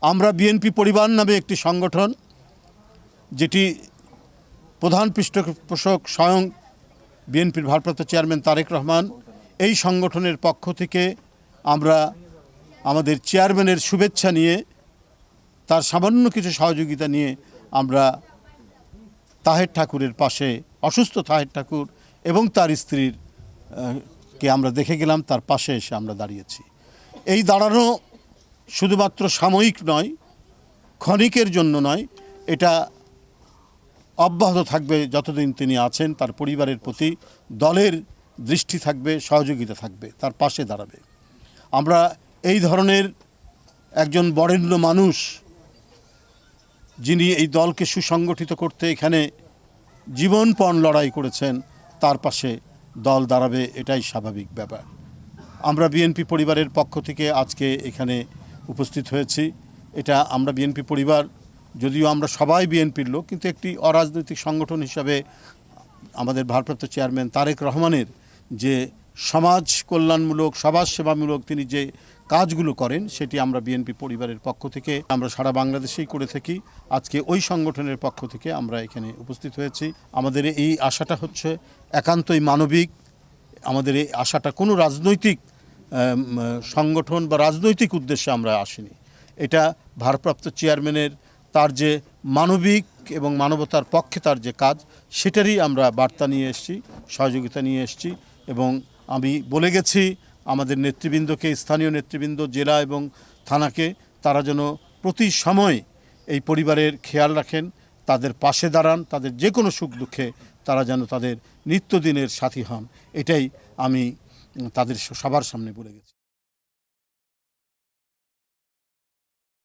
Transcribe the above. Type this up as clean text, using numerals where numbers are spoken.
আমরা বিএনপি পরিবার নামে একটি সংগঠন, যেটি প্রধান পৃষ্ঠপোষক স্বয়ং বিএনপির ভারপ্রাপ্ত চেয়ারম্যান তারেক রহমান, এই সংগঠনের পক্ষ থেকে আমরা আমাদের চেয়ারম্যানের শুভেচ্ছা নিয়ে, তার সামান্য কিছু সহযোগিতা নিয়ে আমরা তাহের ঠাকুরের পাশে, অসুস্থ তাহের ঠাকুর এবং তার স্ত্রীর কে আমরা দেখে গেলাম, তার পাশে এসে আমরা দাঁড়িয়েছি। এই দাঁড়ানো শুধুমাত্র সাময়িক নয়, ক্ষণিকের জন্য নয়, এটা অব্যাহত থাকবে যতদিন তিনি আছেন। তার পরিবারের প্রতি দলের দৃষ্টি থাকবে, সহযোগিতা থাকবে, তার পাশে দাঁড়াবে। আমরা এই ধরনের একজন বরেণ্য মানুষ, যিনি এই দলকে সুসংগঠিত করতে এখানে জীবনপণ লড়াই করেছেন, তার পাশে দল দাঁড়াবে, এটাই স্বাভাবিক ব্যাপার। আমরা বিএনপি পরিবারের পক্ষ থেকে আজকে এখানে উপস্থিত হয়েছি। এটা আমরা বিএনপি পরিবার, যদিও আমরা সবাই বিএনপির লোক, কিন্তু একটি অরাজনৈতিক সংগঠন হিসাবে আমাদের ভারপ্রাপ্ত চেয়ারম্যান তারেক রহমানের যে সমাজ কল্যাণমূলক, সমাজ সেবামূলক তিনি যে কাজগুলো করেন, সেটি আমরা বিএনপি পরিবারের পক্ষ থেকে, আমরা সারা বাংলাদেশেই করে থাকি। আজকে ওই সংগঠনের পক্ষ থেকে আমরা এখানে উপস্থিত হয়েছি। আমাদের এই আশাটা হচ্ছে একান্তই মানবিক। আমাদের এই আশাটা কোনো রাজনৈতিক সংগঠন বা রাজনৈতিক উদ্দেশ্যে আমরা আসিনি। এটা ভারপ্রাপ্ত চেয়ারম্যানের তার যে মানবিক এবং মানবতার পক্ষে তার যে কাজ, সেটারই আমরা বার্তা নিয়ে এসেছি, সহযোগিতা নিয়ে এসেছি। এবং আমি বলে গেছি আমাদের নেতৃবৃন্দকে, স্থানীয় নেতৃবৃন্দ, জেলা এবং থানাকে, তারা যেন প্রতি সময় এই পরিবারের খেয়াল রাখেন, তাদের পাশে দাঁড়ান, তাদের যে কোনো সুখ দুঃখে তারা যেন তাদের নিত্যদিনের সাথী হন। এটাই আমি তাদের সবার সামনে বলে গেছি।